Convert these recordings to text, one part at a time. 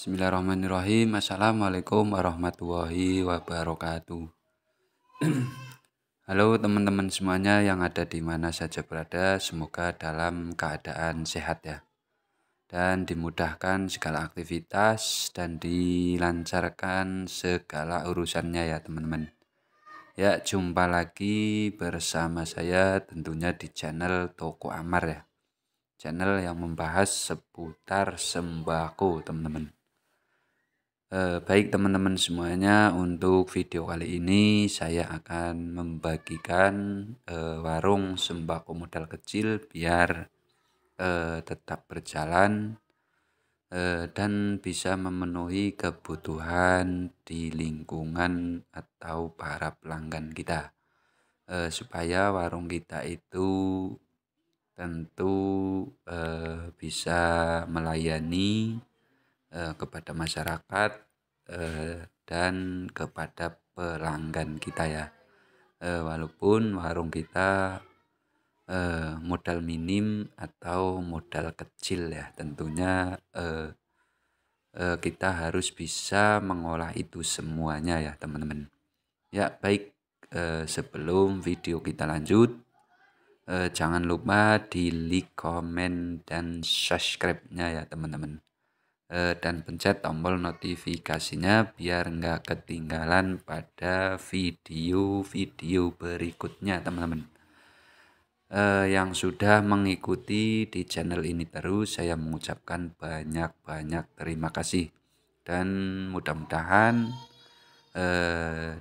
Bismillahirrahmanirrahim. Assalamualaikum warahmatullahi wabarakatuh. Halo teman-teman semuanya yang ada di mana saja berada, semoga dalam keadaan sehat ya. Dan dimudahkan segala aktivitas dan dilancarkan segala urusannya ya teman-teman. Ya, jumpa lagi bersama saya tentunya di channel Toko Amar ya. Channel yang membahas seputar sembako teman-teman. Baik teman-teman semuanya, untuk video kali ini saya akan membagikan warung sembako modal kecil biar tetap berjalan dan bisa memenuhi kebutuhan di lingkungan atau para pelanggan kita, supaya warung kita itu tentu bisa melayani kepada masyarakat dan kepada pelanggan kita ya. Walaupun warung kita modal minim atau modal kecil ya, tentunya kita harus bisa mengolah itu semuanya ya teman-teman. Ya baik, sebelum video kita lanjut, jangan lupa di like, komen, dan subscribe-nya ya teman-teman. Dan pencet tombol notifikasinya biar nggak ketinggalan pada video-video berikutnya teman-teman. Yang sudah mengikuti di channel ini terus, saya mengucapkan banyak-banyak terima kasih. Dan mudah-mudahan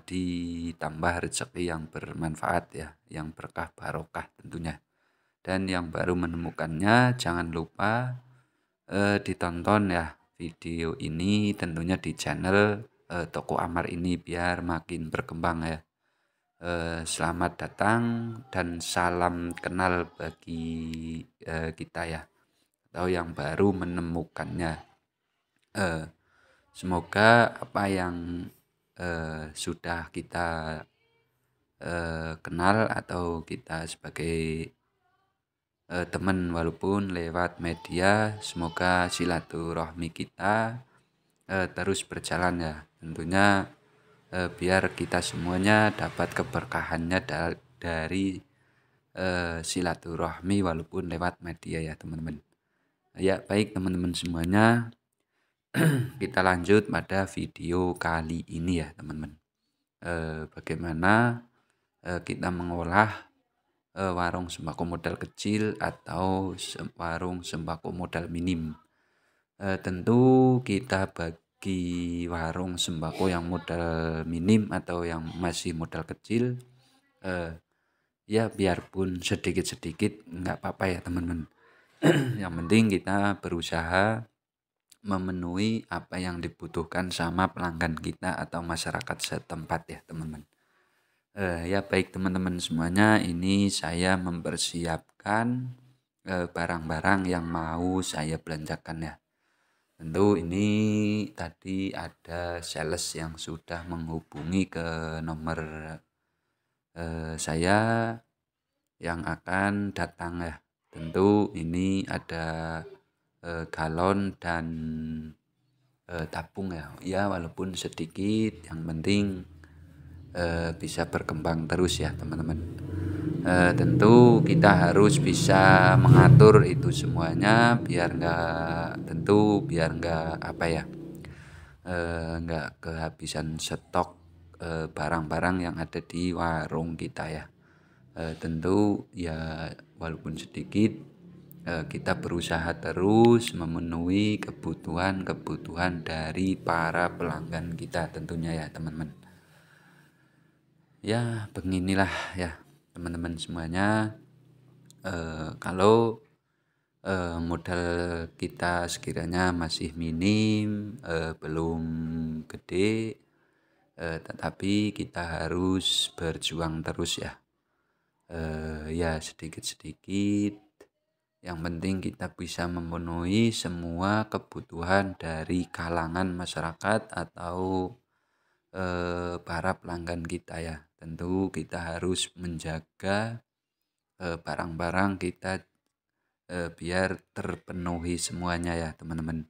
ditambah rezeki yang bermanfaat ya, yang berkah barokah tentunya. Dan yang baru menemukannya jangan lupa ditonton ya video ini tentunya di channel Toko Amar ini biar makin berkembang ya. Selamat datang dan salam kenal bagi kita ya, atau yang baru menemukannya. Semoga apa yang sudah kita kenal atau kita sebagai teman walaupun lewat media, semoga silaturahmi kita terus berjalan ya, tentunya biar kita semuanya dapat keberkahannya dari silaturahmi walaupun lewat media ya teman-teman. Ya baik teman-teman semuanya, kita lanjut pada video kali ini ya teman-teman. Bagaimana kita mengolah warung sembako modal kecil atau warung sembako modal minim. Tentu kita bagi warung sembako yang modal minim atau yang masih modal kecil, ya biarpun sedikit-sedikit nggak apa-apa ya teman-teman. Yang penting kita berusaha memenuhi apa yang dibutuhkan sama pelanggan kita atau masyarakat setempat ya teman-teman. Ya baik teman-teman semuanya, ini saya mempersiapkan barang-barang yang mau saya belanjakan ya. Tentu ini tadi ada sales yang sudah menghubungi ke nomor saya yang akan datang ya. Tentu ini ada galon dan tabung ya. Ya walaupun sedikit, yang penting bisa berkembang terus ya teman-teman. Tentu kita harus bisa mengatur itu semuanya biar nggak apa ya, nggak kehabisan stok barang-barang yang ada di warung kita ya. Tentu ya walaupun sedikit, kita berusaha terus memenuhi kebutuhan dari para pelanggan kita tentunya ya teman-teman. Ya beginilah ya teman-teman semuanya, kalau modal kita sekiranya masih minim, belum gede, tetapi kita harus berjuang terus ya. Ya sedikit-sedikit, yang penting kita bisa memenuhi semua kebutuhan dari kalangan masyarakat atau para pelanggan kita ya. Tentu kita harus menjaga barang-barang kita biar terpenuhi semuanya ya teman-teman.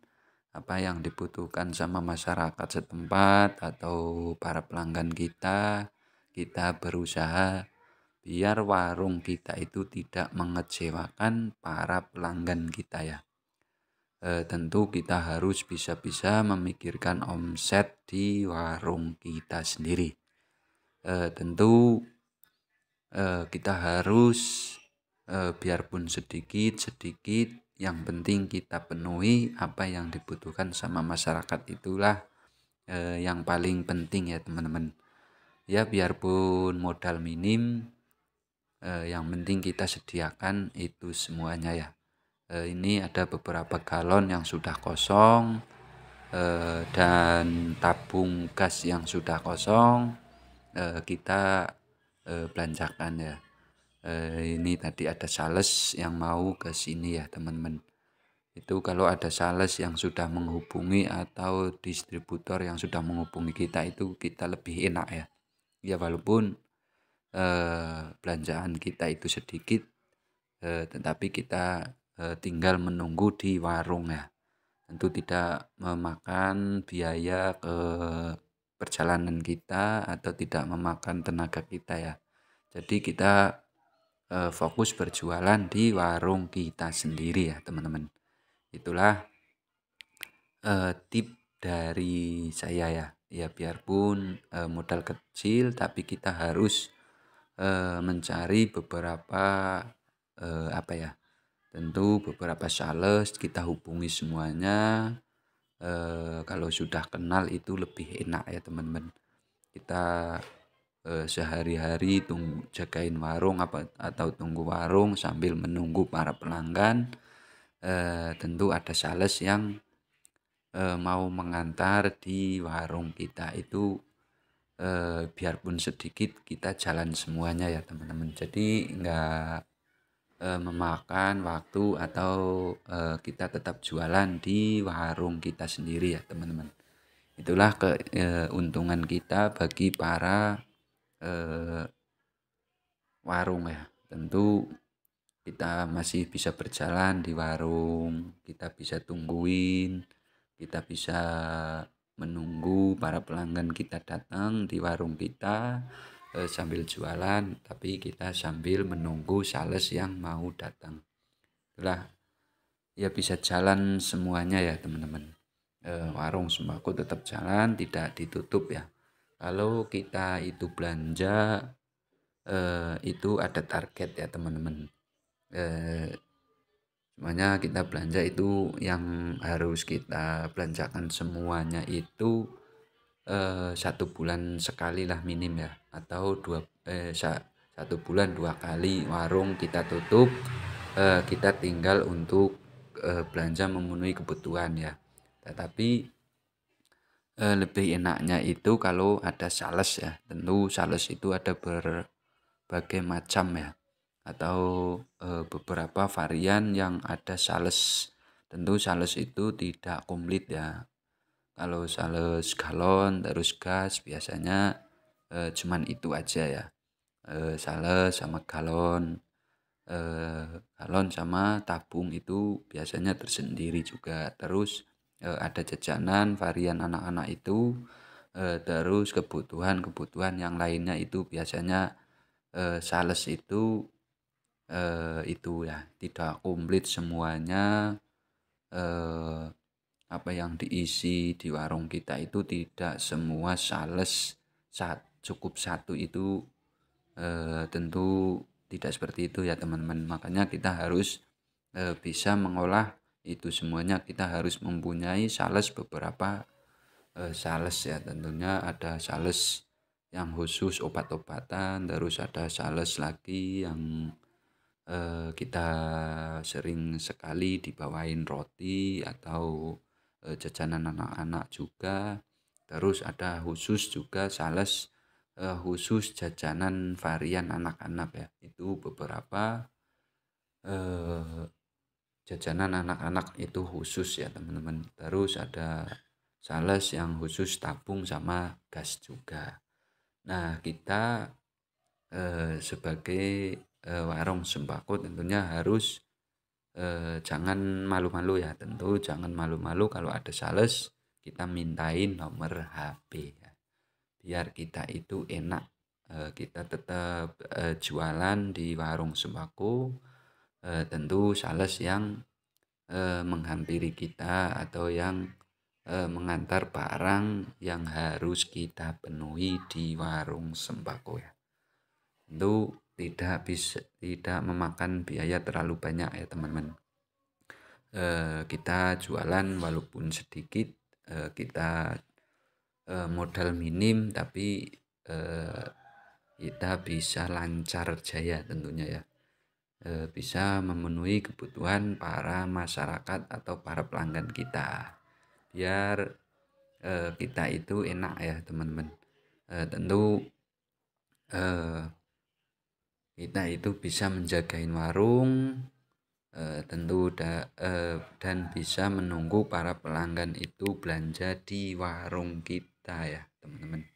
apa yang dibutuhkan sama masyarakat setempat atau para pelanggan kita. Kita berusaha biar warung kita itu tidak mengecewakan para pelanggan kita ya. Tentu kita harus bisa-bisa memikirkan omset di warung kita sendiri. Tentu kita harus biarpun sedikit-sedikit, yang penting kita penuhi apa yang dibutuhkan sama masyarakat, itulah yang paling penting ya teman-teman. Ya biarpun modal minim, yang penting kita sediakan itu semuanya ya. Ini ada beberapa galon yang sudah kosong dan tabung gas yang sudah kosong, kita belanjakan ya. Ini tadi ada sales yang mau ke sini ya teman-teman. Itu kalau ada sales yang sudah menghubungi atau distributor yang sudah menghubungi kita, itu kita lebih enak ya. Ya walaupun belanjaan kita itu sedikit, tetapi kita tinggal menunggu di warung ya. Tentu tidak memakan biaya ke perjalanan kita atau tidak memakan tenaga kita ya. Jadi kita fokus berjualan di warung kita sendiri ya teman-teman. Itulah tip dari saya ya. Ya biarpun modal kecil, tapi kita harus mencari beberapa apa ya, tentu beberapa sales kita hubungi semuanya. Kalau sudah kenal itu lebih enak ya teman-teman. Kita sehari-hari jagain warung atau tunggu warung sambil menunggu para pelanggan. Tentu ada sales yang mau mengantar di warung kita itu, biarpun sedikit kita jalan semuanya ya teman-teman. Jadi enggak memakan waktu atau kita tetap jualan di warung kita sendiri ya teman-teman. Itulah keuntungan kita bagi para warung ya. Tentu kita masih bisa berjalan di warung, kita bisa tungguin, kita bisa menunggu para pelanggan kita datang di warung kita sambil jualan, tapi kita sambil menunggu sales yang mau datang. Itulah ya, bisa jalan semuanya ya teman-teman. Warung sembako tetap jalan, tidak ditutup ya. Kalau kita itu belanja itu ada target ya teman-teman. Semuanya kita belanja itu yang harus kita belanjakan semuanya itu 1 bulan sekali lah minim ya, atau 1 bulan 2 kali warung kita tutup, kita tinggal untuk belanja memenuhi kebutuhan ya. Tetapi lebih enaknya itu kalau ada sales ya. Tentu sales itu ada berbagai macam ya, atau beberapa varian yang ada sales. Tentu sales itu tidak komplit ya. Kalau sales galon terus gas biasanya cuman itu aja ya. Sales sama galon, galon sama tabung itu biasanya tersendiri juga. Terus ada jajanan varian anak-anak itu, terus kebutuhan-kebutuhan yang lainnya itu biasanya sales itu ya tidak komplit semuanya. Apa yang diisi di warung kita itu tidak semua sales cukup satu itu, tentu tidak seperti itu ya teman-teman. Makanya kita harus bisa mengolah itu semuanya. Kita harus mempunyai sales beberapa sales ya. Tentunya ada sales yang khusus obat-obatan, terus ada sales lagi yang kita sering sekali dibawain roti atau jajanan anak-anak juga. Terus ada khusus juga sales khusus jajanan varian anak-anak ya. Itu beberapa jajanan anak-anak itu khusus ya teman-teman. Terus ada sales yang khusus tabung sama gas juga. Nah kita sebagai warung sembako tentunya harus jangan malu-malu ya, tentu jangan malu-malu kalau ada sales kita mintain nomor HP ya. Biar kita itu enak, kita tetap, jualan di warung sembako, tentu sales yang, menghampiri kita atau yang, mengantar barang yang harus kita penuhi di warung sembako ya. Tentu tidak memakan biaya terlalu banyak ya teman-teman. Kita jualan walaupun sedikit, kita modal minim tapi kita bisa lancar jaya tentunya ya. Bisa memenuhi kebutuhan para masyarakat atau para pelanggan kita. Biar kita itu enak ya teman-teman. Tentu kita itu bisa menjagain warung, dan bisa menunggu para pelanggan itu belanja di warung kita ya teman-teman.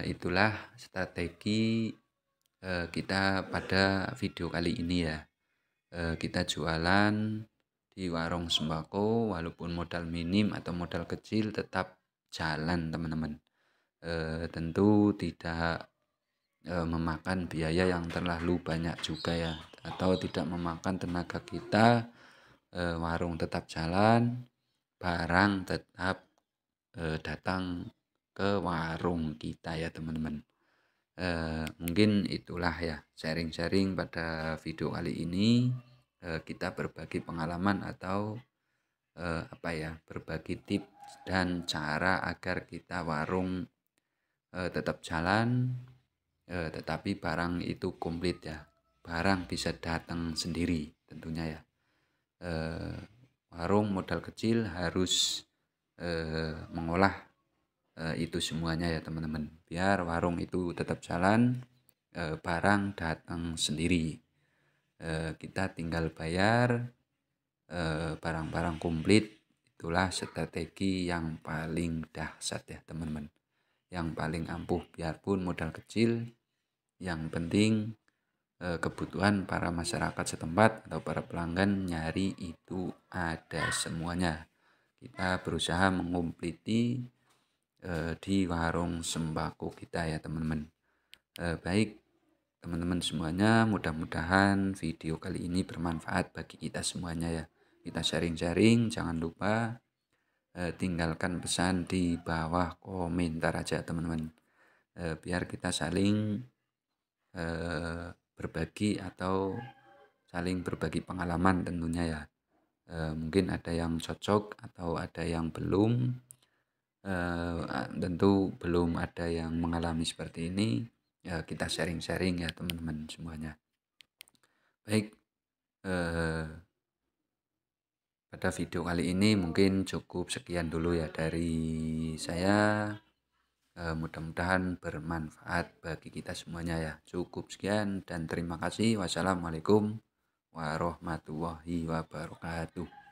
Itulah strategi kita pada video kali ini ya. Kita jualan di warung sembako walaupun modal minim atau modal kecil tetap jalan teman-teman. Tentu tidak memakan biaya yang terlalu banyak juga ya, atau tidak memakan tenaga kita. Warung tetap jalan, barang tetap datang ke warung kita ya teman-teman. Mungkin itulah ya sharing-sharing pada video kali ini. Kita berbagi pengalaman atau berbagi tips dan cara agar kita warung tetap jalan, tetapi barang itu komplit ya. Barang bisa datang sendiri tentunya ya. Warung modal kecil harus mengolah itu semuanya ya teman-teman. Biar warung itu tetap jalan, barang datang sendiri. Kita tinggal bayar, barang-barang komplit. Itulah strategi yang paling dahsyat ya teman-teman. Yang paling ampuh, biarpun modal kecil, yang penting kebutuhan para masyarakat setempat atau para pelanggan nyari itu ada semuanya. Kita berusaha mengompliti di warung sembako kita ya teman-teman. Baik teman-teman semuanya, mudah-mudahan video kali ini bermanfaat bagi kita semuanya ya. Kita sharing-sharing, jangan lupa tinggalkan pesan di bawah komentar aja teman-teman, biar kita saling berbagi atau saling berbagi pengalaman tentunya ya. Mungkin ada yang cocok atau ada yang belum, tentu belum ada yang mengalami seperti ini ya. Kita sharing-sharing ya teman-teman semuanya. Baik, pada video kali ini mungkin cukup sekian dulu ya dari saya. Mudah-mudahan bermanfaat bagi kita semuanya ya. Cukup sekian dan terima kasih. Wassalamualaikum warahmatullahi wabarakatuh.